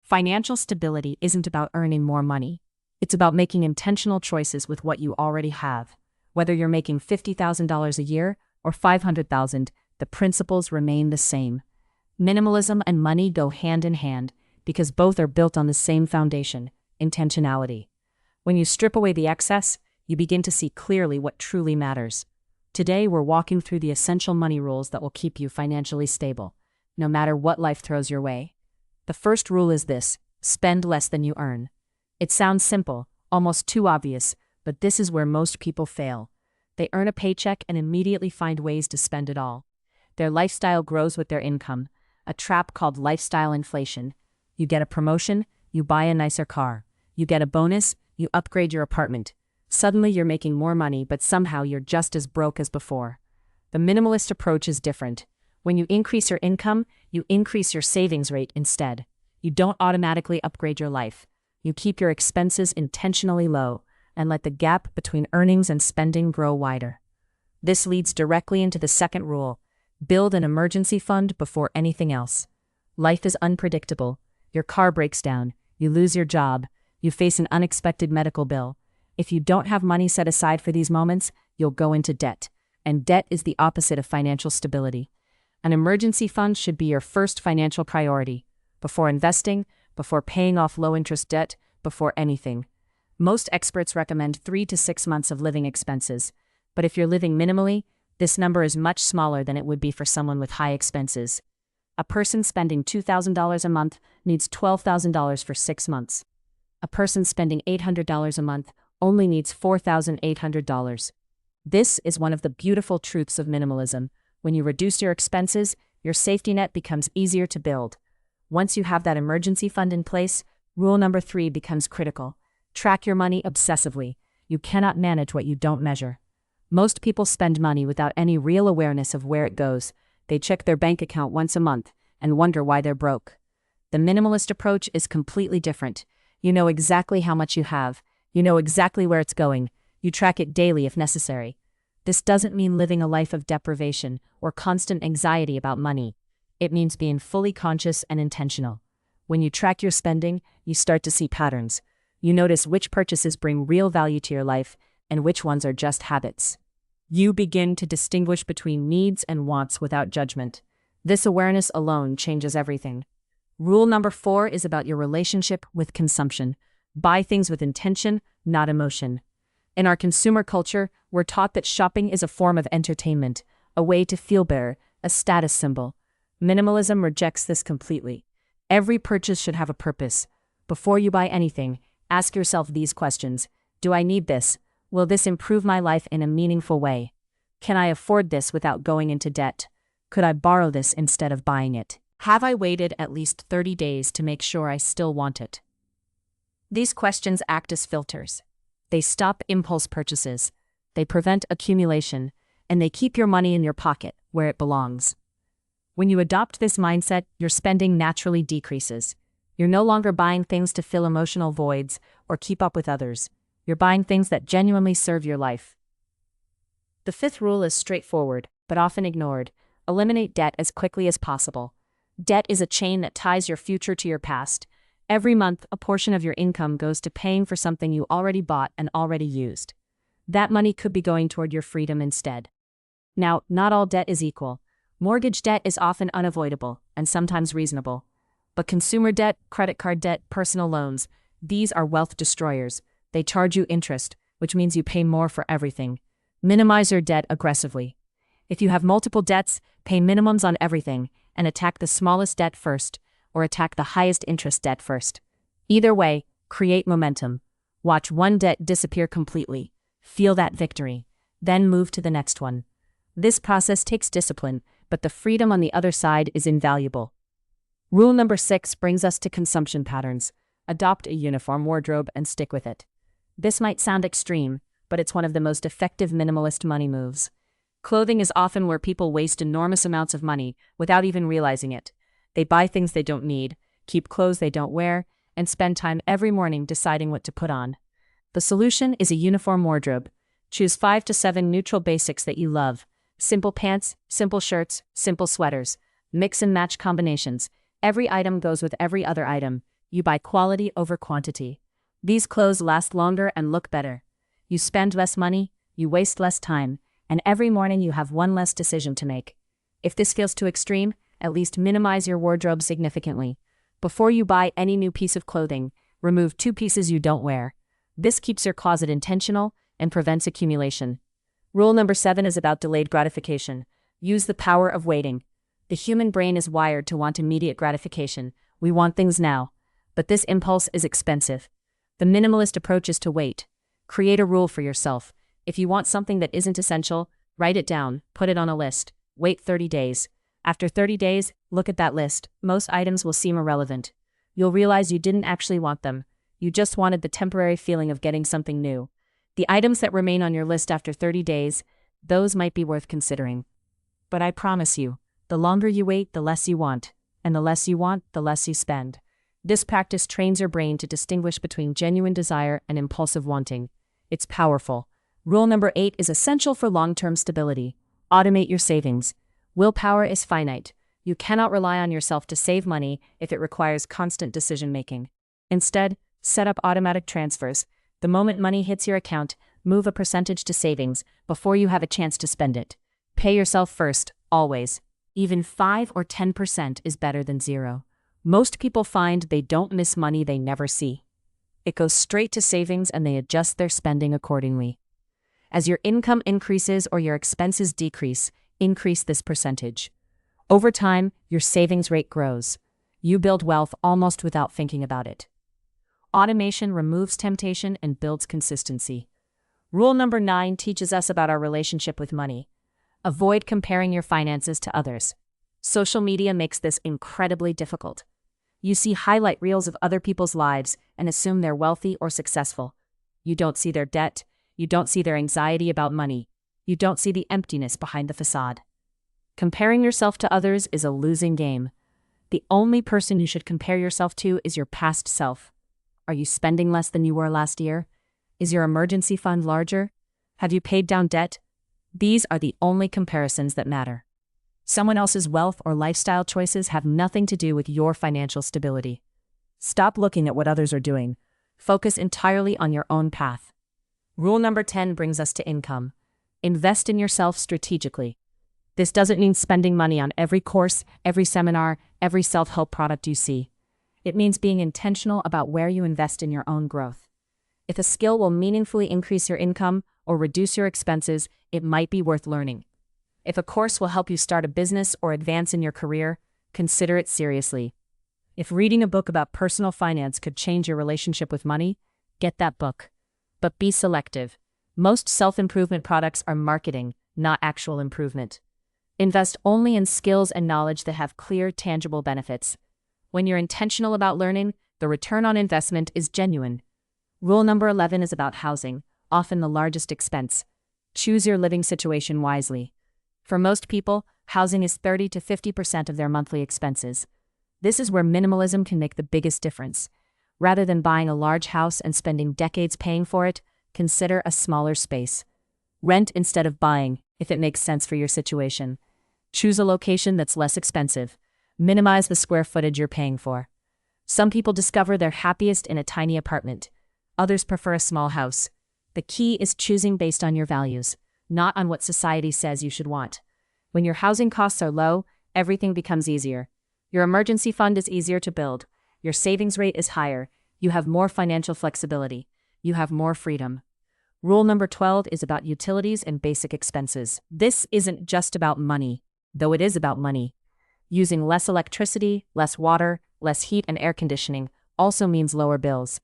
Financial stability isn't about earning more money. It's about making intentional choices with what you already have. Whether you're making $50,000 a year or $500,000, the principles remain the same. Minimalism and money go hand in hand because both are built on the same foundation, intentionality. When you strip away the excess, you begin to see clearly what truly matters. Today, we're walking through the essential money rules that will keep you financially stable, no matter what life throws your way. The first rule is this: spend less than you earn. It sounds simple, almost too obvious, but this is where most people fail. They earn a paycheck and immediately find ways to spend it all. Their lifestyle grows with their income, a trap called lifestyle inflation. You get a promotion, you buy a nicer car. You get a bonus, you upgrade your apartment. Suddenly you're making more money, but somehow you're just as broke as before. The minimalist approach is different. When you increase your income, you increase your savings rate instead. You don't automatically upgrade your life. You keep your expenses intentionally low and let the gap between earnings and spending grow wider. This leads directly into the second rule: build an emergency fund before anything else. Life is unpredictable. Your car breaks down, you lose your job, you face an unexpected medical bill. If you don't have money set aside for these moments, you'll go into debt. And debt is the opposite of financial stability. An emergency fund should be your first financial priority, before investing, before paying off low-interest debt, before anything. Most experts recommend 3 to 6 months of living expenses, but if you're living minimally, this number is much smaller than it would be for someone with high expenses. A person spending $2,000 a month needs $12,000 for 6 months. A person spending $800 a month only needs $4,800. This is one of the beautiful truths of minimalism. When you reduce your expenses, your safety net becomes easier to build. Once you have that emergency fund in place, rule number 3 becomes critical. Track your money obsessively. You cannot manage what you don't measure. Most people spend money without any real awareness of where it goes. They check their bank account once a month and wonder why they're broke. The minimalist approach is completely different. You know exactly how much you have. You know exactly where it's going. You track it daily if necessary. This doesn't mean living a life of deprivation or constant anxiety about money. It means being fully conscious and intentional. When you track your spending, you start to see patterns. You notice which purchases bring real value to your life and which ones are just habits. You begin to distinguish between needs and wants without judgment. This awareness alone changes everything. Rule number 4 is about your relationship with consumption. Buy things with intention, not emotion. In our consumer culture, we're taught that shopping is a form of entertainment, a way to feel better, a status symbol. Minimalism rejects this completely. Every purchase should have a purpose. Before you buy anything, ask yourself these questions. Do I need this? Will this improve my life in a meaningful way? Can I afford this without going into debt? Could I borrow this instead of buying it? Have I waited at least 30 days to make sure I still want it? These questions act as filters. They stop impulse purchases, they prevent accumulation, and they keep your money in your pocket where it belongs. When you adopt this mindset, your spending naturally decreases. You're no longer buying things to fill emotional voids or keep up with others. You're buying things that genuinely serve your life. The 5th rule is straightforward, but often ignored. Eliminate debt as quickly as possible. Debt is a chain that ties your future to your past. Every month, a portion of your income goes to paying for something you already bought and already used. That money could be going toward your freedom instead. Now, not all debt is equal. Mortgage debt is often unavoidable and sometimes reasonable. But consumer debt, credit card debt, personal loans, these are wealth destroyers. They charge you interest, which means you pay more for everything. Minimize your debt aggressively. If you have multiple debts, pay minimums on everything and attack the smallest debt first, or attack the highest interest debt first. Either way, create momentum. Watch one debt disappear completely. Feel that victory. Then move to the next one. This process takes discipline, but the freedom on the other side is invaluable. Rule number 6 brings us to consumption patterns. Adopt a uniform wardrobe and stick with it. This might sound extreme, but it's one of the most effective minimalist money moves. Clothing is often where people waste enormous amounts of money without even realizing it. They buy things they don't need, keep clothes they don't wear, and spend time every morning deciding what to put on. The solution is a uniform wardrobe. Choose 5 to 7 neutral basics that you love. Simple pants, simple shirts, simple sweaters. Mix and match combinations. Every item goes with every other item. You buy quality over quantity. These clothes last longer and look better. You spend less money, you waste less time, and every morning you have one less decision to make. If this feels too extreme, at least minimize your wardrobe significantly. Before you buy any new piece of clothing, remove 2 pieces you don't wear. This keeps your closet intentional and prevents accumulation. Rule number 7 is about delayed gratification. Use the power of waiting. The human brain is wired to want immediate gratification. We want things now. But this impulse is expensive. The minimalist approach is to wait. Create a rule for yourself. If you want something that isn't essential, write it down, put it on a list. Wait 30 days. After 30 days, look at that list. Most items will seem irrelevant. You'll realize you didn't actually want them. You just wanted the temporary feeling of getting something new. The items that remain on your list after 30 days, those might be worth considering. But I promise you, the longer you wait, the less you want. And the less you want, the less you spend. This practice trains your brain to distinguish between genuine desire and impulsive wanting. It's powerful. Rule number 8 is essential for long-term stability. Automate your savings. Willpower is finite. You cannot rely on yourself to save money if it requires constant decision-making. Instead, set up automatic transfers. The moment money hits your account, move a percentage to savings before you have a chance to spend it. Pay yourself first, always. Even 5 or 10% is better than 0. Most people find they don't miss money they never see. It goes straight to savings and they adjust their spending accordingly. As your income increases or your expenses decrease, increase this percentage. Over time, your savings rate grows. You build wealth almost without thinking about it. Automation removes temptation and builds consistency. Rule number 9 teaches us about our relationship with money. Avoid comparing your finances to others. Social media makes this incredibly difficult. You see highlight reels of other people's lives and assume they're wealthy or successful. You don't see their debt. You don't see their anxiety about money. You don't see the emptiness behind the facade. Comparing yourself to others is a losing game. The only person you should compare yourself to is your past self. Are you spending less than you were last year? Is your emergency fund larger? Have you paid down debt? These are the only comparisons that matter. Someone else's wealth or lifestyle choices have nothing to do with your financial stability. Stop looking at what others are doing. Focus entirely on your own path. Rule number 10 brings us to income. Invest in yourself strategically. This doesn't mean spending money on every course, every seminar, every self-help product you see. It means being intentional about where you invest in your own growth. If a skill will meaningfully increase your income or reduce your expenses, it might be worth learning. If a course will help you start a business or advance in your career, consider it seriously. If reading a book about personal finance could change your relationship with money, get that book. But be selective. Most self-improvement products are marketing, not actual improvement. Invest only in skills and knowledge that have clear, tangible benefits. When you're intentional about learning, the return on investment is genuine. Rule number 11 is about housing, often the largest expense. Choose your living situation wisely. For most people, housing is 30 to 50% of their monthly expenses. This is where minimalism can make the biggest difference. Rather than buying a large house and spending decades paying for it, consider a smaller space. Rent instead of buying, if it makes sense for your situation. Choose a location that's less expensive. Minimize the square footage you're paying for. Some people discover they're happiest in a tiny apartment. Others prefer a small house. The key is choosing based on your values, not on what society says you should want. When your housing costs are low, everything becomes easier. Your emergency fund is easier to build. Your savings rate is higher. You have more financial flexibility. You have more freedom. Rule number 12 is about utilities and basic expenses. This isn't just about money, though it is about money. Using less electricity, less water, less heat and air conditioning also means lower bills.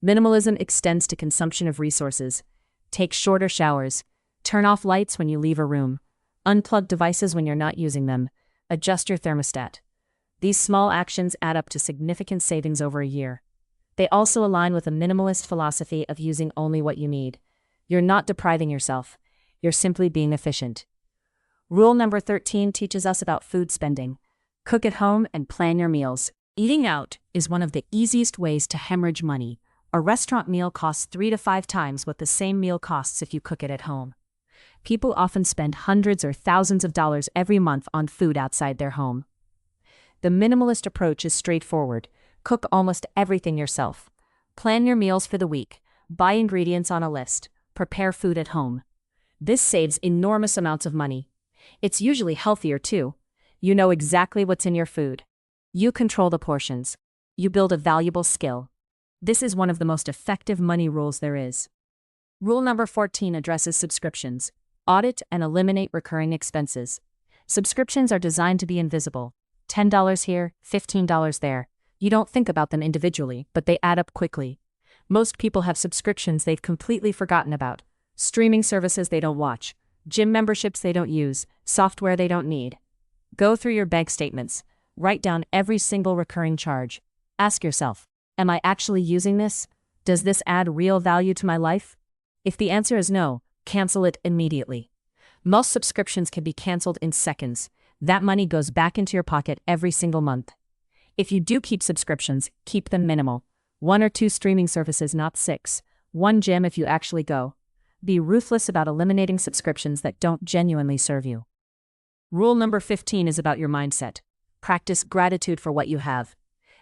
Minimalism extends to consumption of resources. Take shorter showers. Turn off lights when you leave a room. Unplug devices when you're not using them. Adjust your thermostat. These small actions add up to significant savings over a year. They also align with a minimalist philosophy of using only what you need. You're not depriving yourself. You're simply being efficient. Rule number 13 teaches us about food spending. Cook at home and plan your meals. Eating out is one of the easiest ways to hemorrhage money. A restaurant meal costs 3 to 5 times what the same meal costs if you cook it at home. People often spend hundreds or thousands of dollars every month on food outside their home. The minimalist approach is straightforward. Cook almost everything yourself. Plan your meals for the week. Buy ingredients on a list. Prepare food at home. This saves enormous amounts of money. It's usually healthier too. You know exactly what's in your food. You control the portions. You build a valuable skill. This is one of the most effective money rules there is. Rule number 14 addresses subscriptions. Audit and eliminate recurring expenses. Subscriptions are designed to be invisible. $10 here, $15 there. You don't think about them individually, but they add up quickly. Most people have subscriptions they've completely forgotten about. Streaming services they don't watch. Gym memberships they don't use. Software they don't need. Go through your bank statements. Write down every single recurring charge. Ask yourself, am I actually using this? Does this add real value to my life? If the answer is no, cancel it immediately. Most subscriptions can be canceled in seconds. That money goes back into your pocket every single month. If you do keep subscriptions, keep them minimal. 1 or 2 streaming services, not 6. 1 gym if you actually go. Be ruthless about eliminating subscriptions that don't genuinely serve you. Rule number 15 is about your mindset. Practice gratitude for what you have.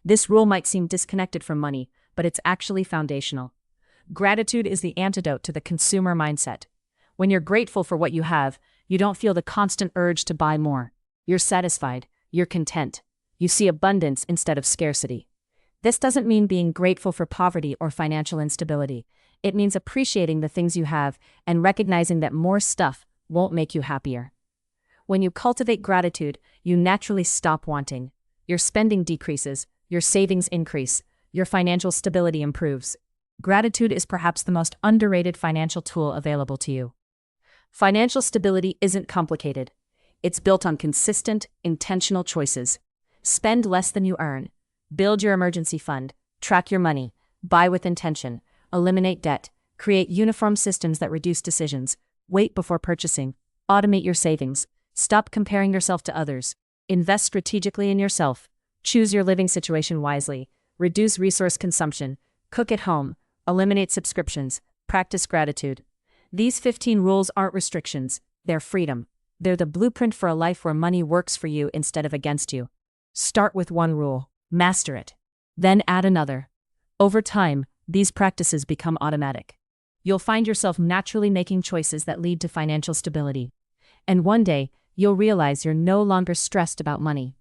This rule might seem disconnected from money, but it's actually foundational. Gratitude is the antidote to the consumer mindset. When you're grateful for what you have, you don't feel the constant urge to buy more. You're satisfied. You're content. You see abundance instead of scarcity. This doesn't mean being grateful for poverty or financial instability. It means appreciating the things you have and recognizing that more stuff won't make you happier. When you cultivate gratitude, you naturally stop wanting. Your spending decreases, your savings increase, your financial stability improves. Gratitude is perhaps the most underrated financial tool available to you. Financial stability isn't complicated. It's built on consistent, intentional choices. Spend less than you earn. Build your emergency fund. Track your money. Buy with intention. Eliminate debt. Create uniform systems that reduce decisions. Wait before purchasing. Automate your savings. Stop comparing yourself to others. Invest strategically in yourself. Choose your living situation wisely. Reduce resource consumption. Cook at home. Eliminate subscriptions. Practice gratitude. These 15 rules aren't restrictions. They're freedom. They're the blueprint for a life where money works for you instead of against you. Start with one rule. Master it. Then add another. Over time, these practices become automatic. You'll find yourself naturally making choices that lead to financial stability. And one day, you'll realize you're no longer stressed about money.